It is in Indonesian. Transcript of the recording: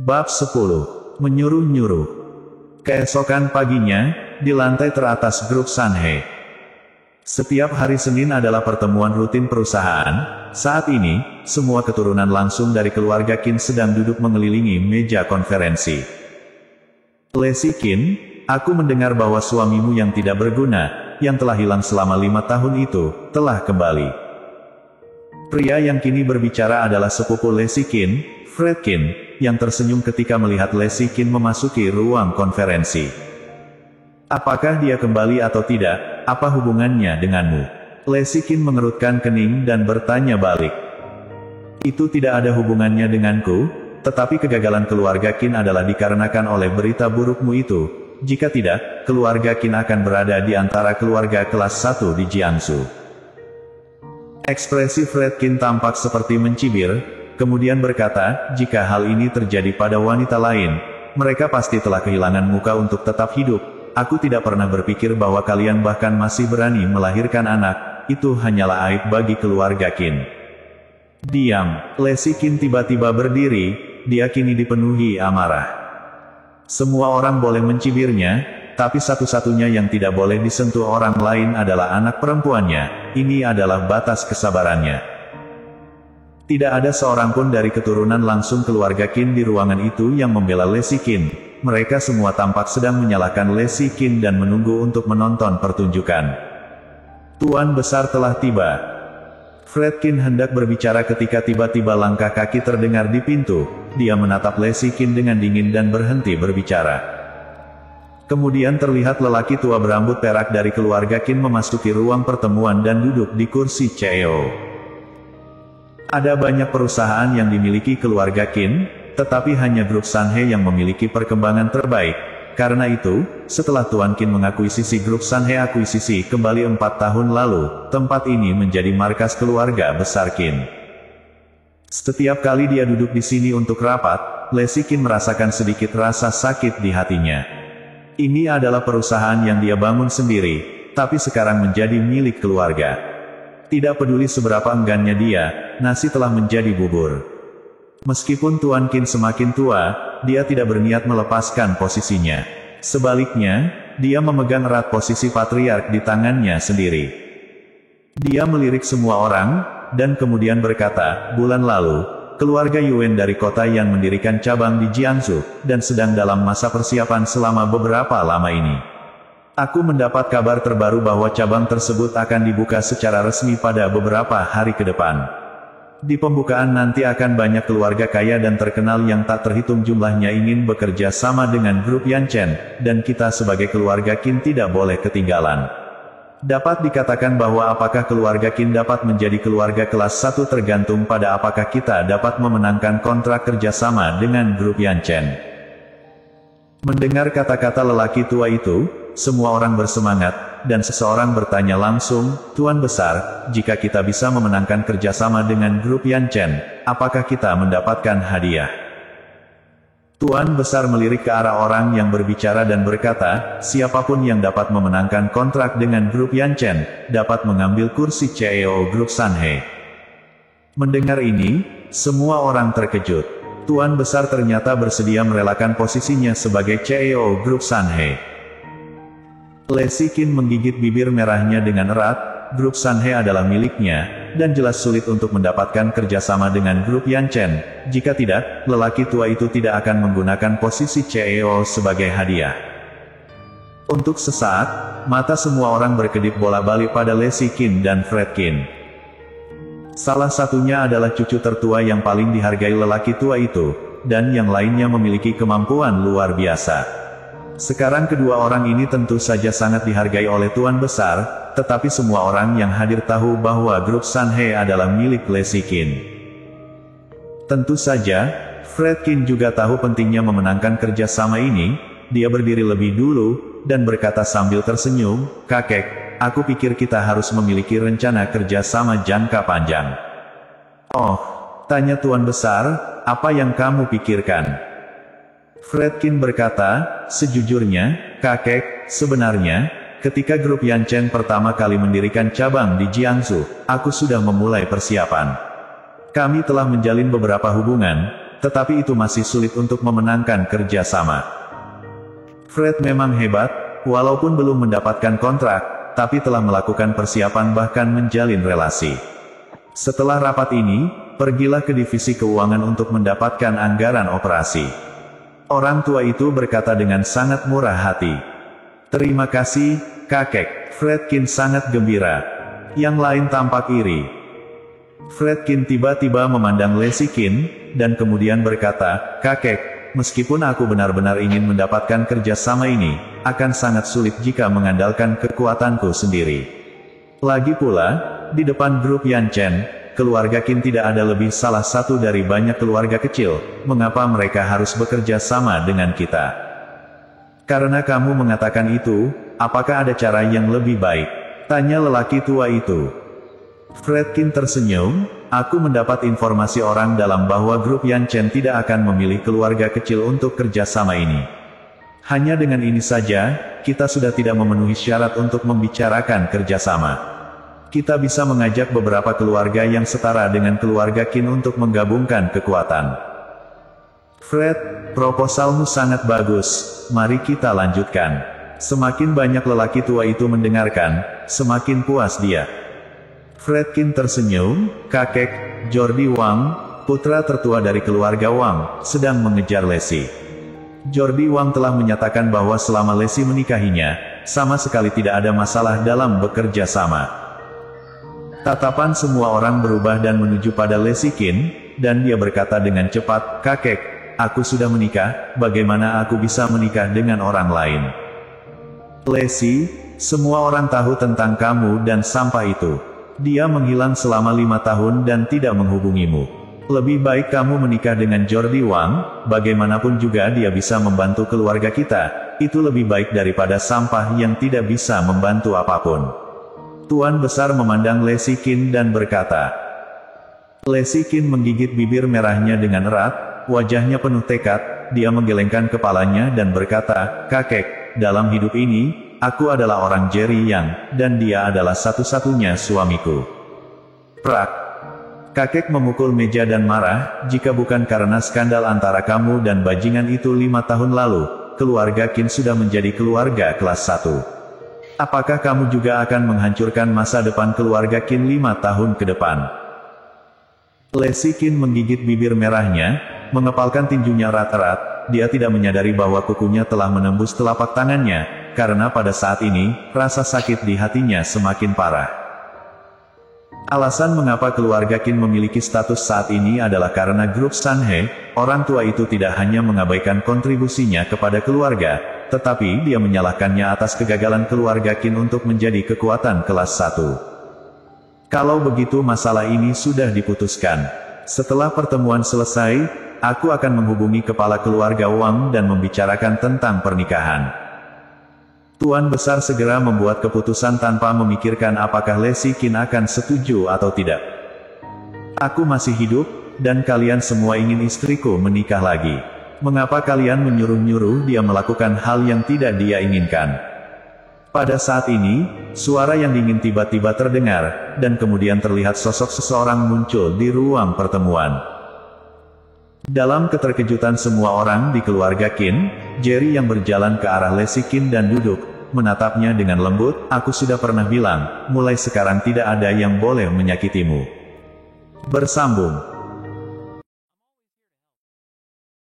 Bab 10. Menyuruh-nyuruh. Keesokan paginya, di lantai teratas grup Sanhe. Setiap hari Senin adalah pertemuan rutin perusahaan. Saat ini, semua keturunan langsung dari keluarga Qin sedang duduk mengelilingi meja konferensi. Lesi Qin, aku mendengar bahwa suamimu yang tidak berguna, yang telah hilang selama 5 tahun itu, telah kembali. Pria yang kini berbicara adalah sepupu Lesi Qin, Fred Qin, yang tersenyum ketika melihat Lesi Qin memasuki ruang konferensi. Apakah dia kembali atau tidak, apa hubungannya denganmu? Lesi Qin mengerutkan kening dan bertanya balik. Itu tidak ada hubungannya denganku, tetapi kegagalan keluarga Qin adalah dikarenakan oleh berita burukmu itu. Jika tidak, keluarga Qin akan berada di antara keluarga kelas 1 di Jiangsu. Ekspresi Fred Qin tampak seperti mencibir, kemudian berkata, jika hal ini terjadi pada wanita lain, mereka pasti telah kehilangan muka untuk tetap hidup. Aku tidak pernah berpikir bahwa kalian bahkan masih berani melahirkan anak, itu hanyalah aib bagi keluarga Qin. Diam, Lesi Qin tiba-tiba berdiri, dia kini dipenuhi amarah. Semua orang boleh mencibirnya, tapi satu-satunya yang tidak boleh disentuh orang lain adalah anak perempuannya. Ini adalah batas kesabarannya. Tidak ada seorang pun dari keturunan langsung keluarga Qin di ruangan itu yang membela Lesi Qin. Mereka semua tampak sedang menyalahkan Lesi Qin dan menunggu untuk menonton pertunjukan. Tuan besar telah tiba. Fred Qin hendak berbicara ketika tiba-tiba langkah kaki terdengar di pintu. Dia menatap Lesi Qin dengan dingin dan berhenti berbicara. Kemudian terlihat lelaki tua berambut perak dari keluarga Qin memasuki ruang pertemuan dan duduk di kursi CEO. Ada banyak perusahaan yang dimiliki keluarga Qin, tetapi hanya grup Sanhe yang memiliki perkembangan terbaik. Karena itu, setelah Tuan Qin mengakuisisi grup Sanhe akuisisi kembali 4 tahun lalu, tempat ini menjadi markas keluarga besar Qin. Setiap kali dia duduk di sini untuk rapat, Lesi Qin merasakan sedikit rasa sakit di hatinya. Ini adalah perusahaan yang dia bangun sendiri, tapi sekarang menjadi milik keluarga. Tidak peduli seberapa enggannya dia, nasi telah menjadi bubur. Meskipun Tuan Qin semakin tua, dia tidak berniat melepaskan posisinya. Sebaliknya, dia memegang erat posisi patriark di tangannya sendiri. Dia melirik semua orang, dan kemudian berkata, bulan lalu, keluarga Yuan dari kota yang mendirikan cabang di Jiangsu, dan sedang dalam masa persiapan selama beberapa lama ini. Aku mendapat kabar terbaru bahwa cabang tersebut akan dibuka secara resmi pada beberapa hari ke depan. Di pembukaan nanti akan banyak keluarga kaya dan terkenal yang tak terhitung jumlahnya ingin bekerja sama dengan grup Yanchen, dan kita sebagai keluarga Qin tidak boleh ketinggalan. Dapat dikatakan bahwa apakah keluarga Qin dapat menjadi keluarga kelas 1 tergantung pada apakah kita dapat memenangkan kontrak kerjasama dengan grup Yanchen. Mendengar kata-kata lelaki tua itu, semua orang bersemangat, dan seseorang bertanya langsung, Tuan Besar, jika kita bisa memenangkan kerjasama dengan grup Yanchen, apakah kita mendapatkan hadiah? Tuan Besar melirik ke arah orang yang berbicara dan berkata, siapapun yang dapat memenangkan kontrak dengan grup Yanchen, dapat mengambil kursi CEO grup Sanhe. Mendengar ini, semua orang terkejut. Tuan Besar ternyata bersedia merelakan posisinya sebagai CEO grup Sanhe. Lesi Qin menggigit bibir merahnya dengan erat. Grup Sanhe adalah miliknya, dan jelas sulit untuk mendapatkan kerjasama dengan grup Yanchen. Jika tidak, lelaki tua itu tidak akan menggunakan posisi CEO sebagai hadiah. Untuk sesaat, mata semua orang berkedip bola-balik pada Lesi Qin dan Fred Qin. Salah satunya adalah cucu tertua yang paling dihargai lelaki tua itu, dan yang lainnya memiliki kemampuan luar biasa. Sekarang kedua orang ini tentu saja sangat dihargai oleh Tuan Besar, tetapi semua orang yang hadir tahu bahwa grup Sanhe adalah milik Lesi Qin. Tentu saja, Fred Qin juga tahu pentingnya memenangkan kerjasama ini. Dia berdiri lebih dulu, dan berkata sambil tersenyum, kakek, aku pikir kita harus memiliki rencana kerjasama jangka panjang. Oh, tanya Tuan Besar, apa yang kamu pikirkan? Fred Qin berkata, sejujurnya, kakek, sebenarnya, ketika grup Yanchen pertama kali mendirikan cabang di Jiangsu, aku sudah memulai persiapan. Kami telah menjalin beberapa hubungan, tetapi itu masih sulit untuk memenangkan kerjasama. Fred memang hebat, walaupun belum mendapatkan kontrak, tapi telah melakukan persiapan bahkan menjalin relasi. Setelah rapat ini, pergilah ke divisi keuangan untuk mendapatkan anggaran operasi. Orang tua itu berkata dengan sangat murah hati. Terima kasih, kakek. Fredkin sangat gembira. Yang lain tampak iri. Fredkin tiba-tiba memandang Lesikin, dan kemudian berkata, kakek, meskipun aku benar-benar ingin mendapatkan kerjasama ini, akan sangat sulit jika mengandalkan kekuatanku sendiri. Lagi pula, di depan grup Yan Chen, keluarga Qin tidak ada lebih salah satu dari banyak keluarga kecil, mengapa mereka harus bekerja sama dengan kita? Karena kamu mengatakan itu, apakah ada cara yang lebih baik? Tanya lelaki tua itu. Fredkin tersenyum, aku mendapat informasi orang dalam bahwa grup Yan Chen tidak akan memilih keluarga kecil untuk kerjasama ini. Hanya dengan ini saja, kita sudah tidak memenuhi syarat untuk membicarakan kerjasama. Kita bisa mengajak beberapa keluarga yang setara dengan keluarga Qin untuk menggabungkan kekuatan. Fred, proposalmu sangat bagus, mari kita lanjutkan. Semakin banyak lelaki tua itu mendengarkan, semakin puas dia. Fredkin tersenyum, kakek, Jordi Wang, putra tertua dari keluarga Wang, sedang mengejar Lesi. Jordi Wang telah menyatakan bahwa selama Lesi menikahinya, sama sekali tidak ada masalah dalam bekerja sama. Tatapan semua orang berubah dan menuju pada Lesikin, dan dia berkata dengan cepat, kakek, aku sudah menikah, bagaimana aku bisa menikah dengan orang lain? Lesi, semua orang tahu tentang kamu dan sampah itu. Dia menghilang selama 5 tahun dan tidak menghubungimu. Lebih baik kamu menikah dengan Jordi Wang, bagaimanapun juga dia bisa membantu keluarga kita, itu lebih baik daripada sampah yang tidak bisa membantu apapun. Tuan Besar memandang Lesikin dan berkata. Lesikin menggigit bibir merahnya dengan erat, wajahnya penuh tekad, dia menggelengkan kepalanya dan berkata, kakek, dalam hidup ini, aku adalah orang Jerry Yang, dan dia adalah satu-satunya suamiku. Prak. Kakek memukul meja dan marah, jika bukan karena skandal antara kamu dan bajingan itu 5 tahun lalu, keluarga Qin sudah menjadi keluarga kelas 1. Apakah kamu juga akan menghancurkan masa depan keluarga Qin 5 tahun ke depan? Lesikin menggigit bibir merahnya, mengepalkan tinjunya erat-erat, dia tidak menyadari bahwa kukunya telah menembus telapak tangannya, karena pada saat ini, rasa sakit di hatinya semakin parah. Alasan mengapa keluarga Qin memiliki status saat ini adalah karena grup Sanhe, orang tua itu tidak hanya mengabaikan kontribusinya kepada keluarga, tetapi dia menyalahkannya atas kegagalan keluarga Qin untuk menjadi kekuatan kelas 1. Kalau begitu masalah ini sudah diputuskan. Setelah pertemuan selesai, aku akan menghubungi kepala keluarga Wang dan membicarakan tentang pernikahan. Tuan Besar segera membuat keputusan tanpa memikirkan apakah Lesikin akan setuju atau tidak. Aku masih hidup, dan kalian semua ingin istriku menikah lagi. Mengapa kalian menyuruh-nyuruh dia melakukan hal yang tidak dia inginkan? Pada saat ini, suara yang dingin tiba-tiba terdengar, dan kemudian terlihat sosok seseorang muncul di ruang pertemuan. Dalam keterkejutan semua orang di keluarga Qin, Jerry yang berjalan ke arah Lesikin dan duduk, menatapnya dengan lembut, aku sudah pernah bilang, mulai sekarang tidak ada yang boleh menyakitimu. Bersambung.